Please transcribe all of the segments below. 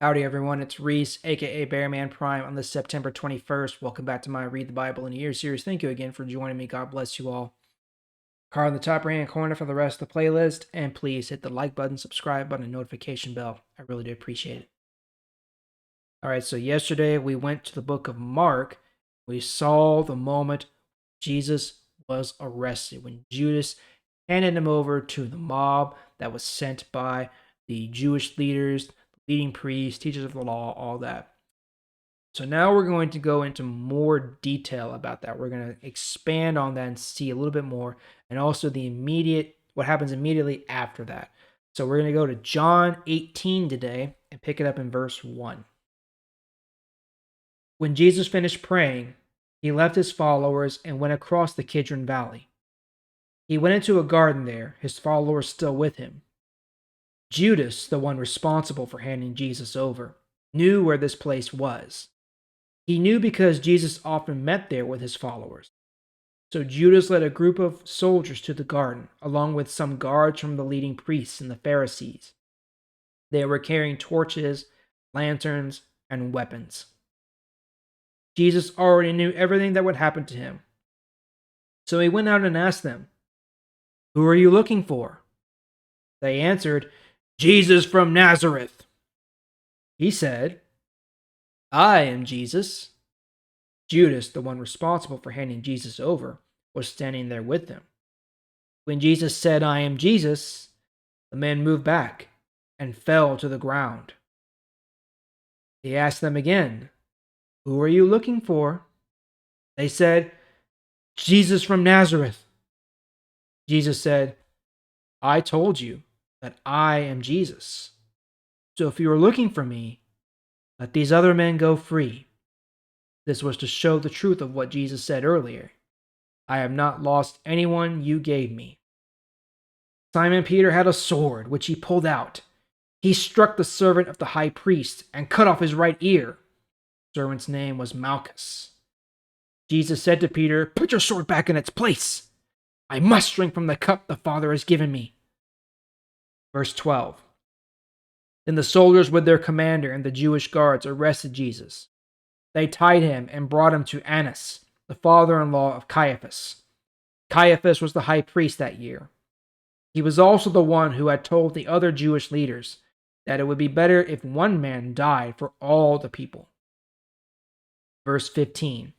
Howdy, everyone. It's Reese, aka Bearman Prime, on this September 21st. Welcome back to my Read the Bible in a Year series. Thank you again for joining me. God bless you all. Card in the top right hand corner for the rest of the playlist. And please hit the like button, subscribe button, and notification bell. I really do appreciate it. All right, so yesterday we went to the book of Mark. We saw the moment Jesus was arrested when Judas handed him over to the mob that was sent by the Jewish leaders, leading priests, teachers of the law, all that. So now we're going to go into more detail about that. We're going to expand on that and see a little bit more, and also what happens immediately after that. So we're going to go to John 18 today and pick it up in verse 1. When Jesus finished praying, he left his followers and went across the Kidron Valley. He went into a garden there, his followers still with him. Judas, the one responsible for handing Jesus over, knew where this place was. He knew because Jesus often met there with his followers. So Judas led a group of soldiers to the garden, along with some guards from the leading priests and the Pharisees. They were carrying torches, lanterns, and weapons. Jesus already knew everything that would happen to him. So he went out and asked them, "Who are you looking for?" They answered, "Jesus from Nazareth." He said, "I am Jesus." Judas, the one responsible for handing Jesus over, was standing there with them. When Jesus said, "I am Jesus," the men moved back and fell to the ground. He asked them again, "Who are you looking for?" They said, "Jesus from Nazareth." Jesus said, "I told you that I am Jesus. So if you are looking for me, let these other men go free." This was to show the truth of what Jesus said earlier. "I have not lost anyone you gave me." Simon Peter had a sword, which he pulled out. He struck the servant of the high priest and cut off his right ear. The servant's name was Malchus. Jesus said to Peter, "Put your sword back in its place. I must drink from the cup the Father has given me." Verse 12. Then the soldiers with their commander and the Jewish guards arrested Jesus. They tied him and brought him to Annas, the father-in-law of Caiaphas. Caiaphas was the high priest that year. He was also the one who had told the other Jewish leaders that it would be better if one man died for all the people. Verse 15.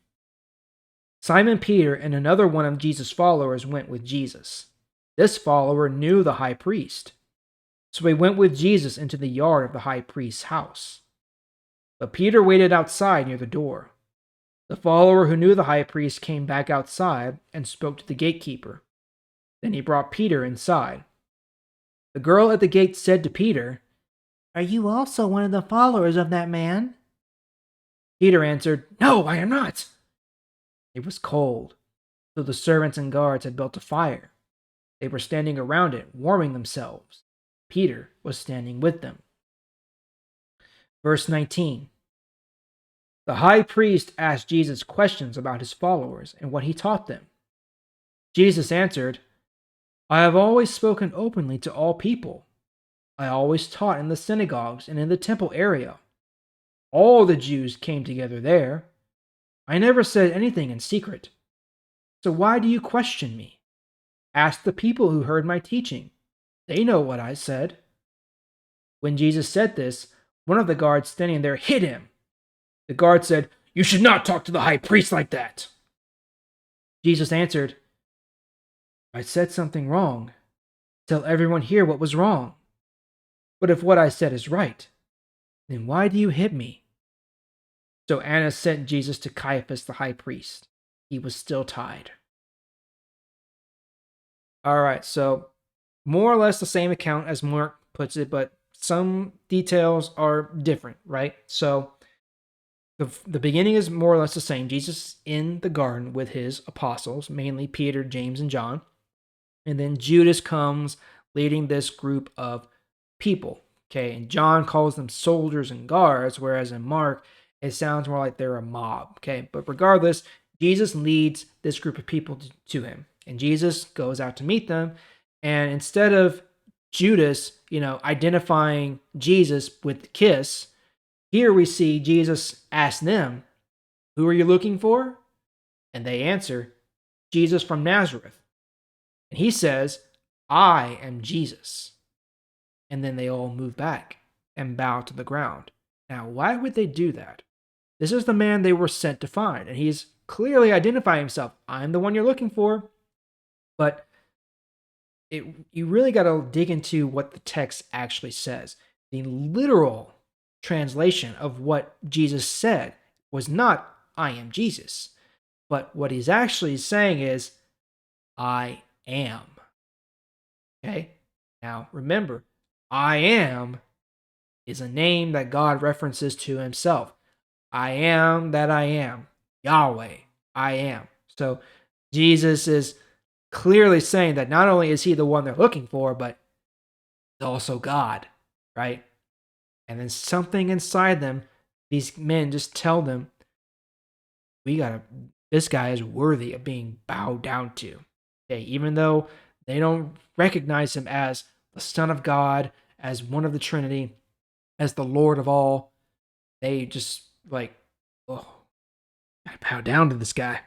Simon Peter and another one of Jesus' followers went with Jesus. This follower knew the high priest. So he went with Jesus into the yard of the high priest's house. But Peter waited outside near the door. The follower who knew the high priest came back outside and spoke to the gatekeeper. Then he brought Peter inside. The girl at the gate said to Peter, "Are you also one of the followers of that man?" Peter answered, "No, I am not." It was cold, so the servants and guards had built a fire. They were standing around it, warming themselves. Peter was standing with them. Verse 19. The high priest asked Jesus questions about his followers and what he taught them. Jesus answered, "I have always spoken openly to all people. I always taught in the synagogues and in the temple area. All the Jews came together there. I never said anything in secret. So why do you question me? Ask the people who heard my teaching. They know what I said." When Jesus said this, one of the guards standing there hit him. The guard said, "You should not talk to the high priest like that." Jesus answered, "I said something wrong. Tell everyone here what was wrong. But if what I said is right, then why do you hit me?" So Annas sent Jesus to Caiaphas the high priest. He was still tied. All right, so more or less the same account as Mark puts it, but some details are different, right? So the beginning is more or less the same. Jesus in the garden with his apostles, mainly Peter, James, and John. And then Judas comes leading this group of people. Okay, and John calls them soldiers and guards, whereas in Mark, it sounds more like they're a mob. Okay, but regardless, Jesus leads this group of people to him. And Jesus goes out to meet them. And instead of Judas, identifying Jesus with the kiss, Here we see Jesus ask them, "Who are you looking for?" And they answer, "Jesus from Nazareth." And he says, "I am Jesus." And then they all move back and bow to the ground. Now, why would they do that? This is the man they were sent to find, and he's clearly identifying himself. I'm the one you're looking for. But you really got to dig into what the text actually says. The literal translation of what Jesus said was not, "I am Jesus." But what he's actually saying is, "I am." Okay? Now, remember, "I am" is a name that God references to himself. I am that I am. Yahweh, I am. So Jesus is clearly saying that not only is he the one they're looking for, but he's also God, right? And then something inside them, these men just tell them, this guy is worthy of being bowed down to. Okay, even though they don't recognize him as the Son of God, as one of the Trinity, as the Lord of all, they just like, oh, I bow down to this guy.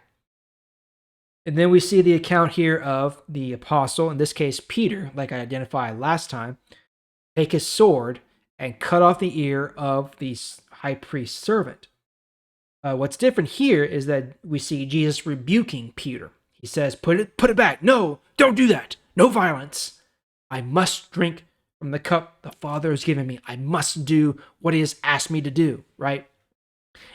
And then we see the account here of the apostle, in this case Peter, like I identified last time, take his sword and cut off the ear of the high priest's servant. What's different here is that we see Jesus rebuking Peter. He says, put it back. No, don't do that. No violence. I must drink from the cup the Father has given me. I must do what he has asked me to do, right?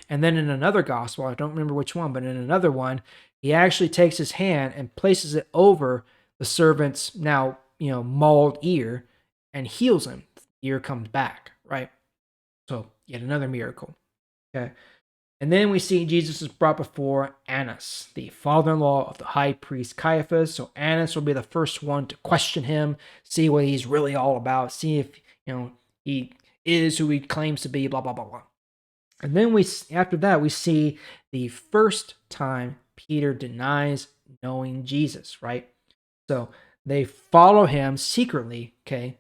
And then in another gospel, I don't remember which one, but in another one, he actually takes his hand and places it over the servant's now, mauled ear and heals him. The ear comes back, right? So, yet another miracle. Okay. And then we see Jesus is brought before Annas, the father-in-law of the high priest Caiaphas. So Annas will be the first one to question him, see what he's really all about, see if, he is who he claims to be, blah, blah, blah, blah. And then after that, we see the first time Peter denies knowing Jesus, right? So they follow him secretly, okay?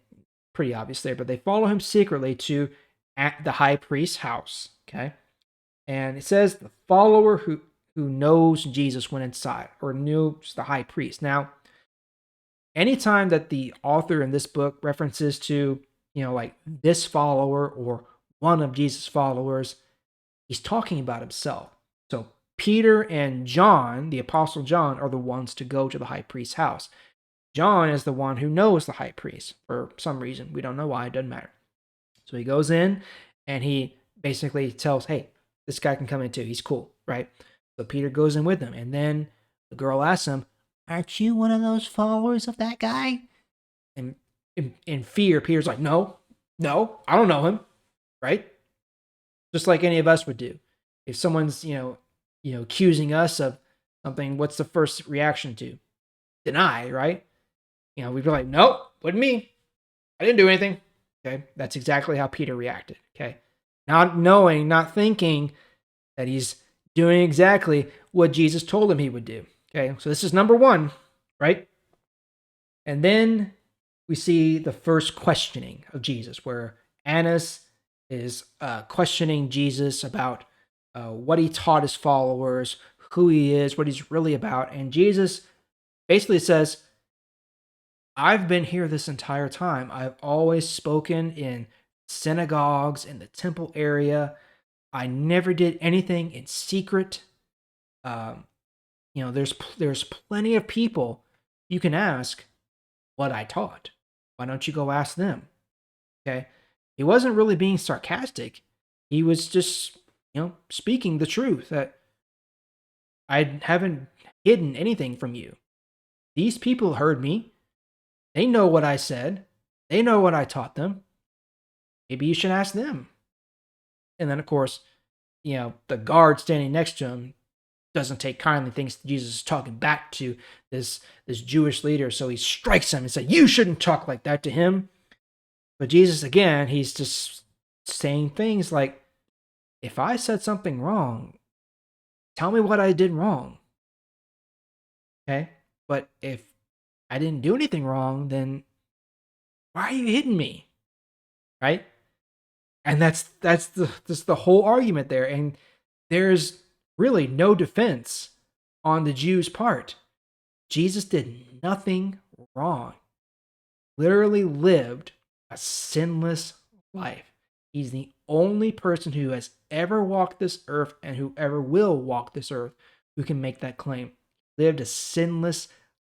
Pretty obvious there, but they follow him secretly to at the high priest's house, okay? And it says the follower who knows Jesus went inside, or knows the high priest. Now, anytime that the author in this book references to, like this follower or one of Jesus' followers, he's talking about himself. So Peter and John, the apostle John, are the ones to go to the high priest's house. John is the one who knows the high priest for some reason. We don't know why, it doesn't matter. So he goes in and he basically tells, hey, this guy can come in too. He's cool, right? So Peter goes in with him. And then the girl asks him, aren't you one of those followers of that guy? And in fear, Peter's like, no, I don't know him, right? Just like any of us would do. If someone's, accusing us of something, what's the first reaction to? Deny, right? We'd be like, nope, wasn't me. I didn't do anything. Okay, that's exactly how Peter reacted. Okay, not thinking that he's doing exactly what Jesus told him he would do. Okay, so this is number one, right? And then we see the first questioning of Jesus, where Annas is questioning Jesus about what he taught his followers, who he is, what he's really about. And Jesus basically says, I've been here this entire time. I've always spoken in synagogues in the temple area. I never did anything in secret. Um, there's plenty of people you can ask what I taught. Why don't you go ask them? Okay. He wasn't really being sarcastic. He was just, speaking the truth that I haven't hidden anything from you. These people heard me. They know what I said. They know what I taught them. Maybe you should ask them. And then, of course, the guard standing next to him doesn't take kindly, thinks Jesus is talking back to this Jewish leader. So he strikes him and says, you shouldn't talk like that to him. But Jesus, again, he's just saying things like, if I said something wrong, tell me what I did wrong. Okay? But if I didn't do anything wrong, then why are you hitting me? Right? And that's the whole argument there. And there's really no defense on the Jews' part. Jesus did nothing wrong. Literally lived a sinless life. He's the only person who has ever walked this earth and who ever will walk this earth who can make that claim. Lived a sinless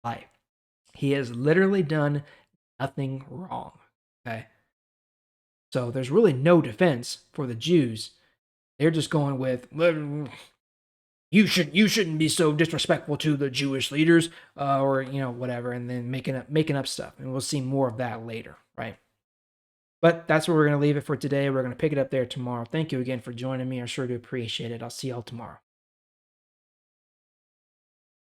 life. He has literally done nothing wrong. Okay. So there's really no defense for the Jews. They're just going with, well, you shouldn't be so disrespectful to the Jewish leaders, or whatever, and then making up stuff. And we'll see more of that later, right? But that's where we're gonna leave it for today. We're gonna pick it up there tomorrow. Thank you again for joining me. I sure do appreciate it. I'll see y'all tomorrow.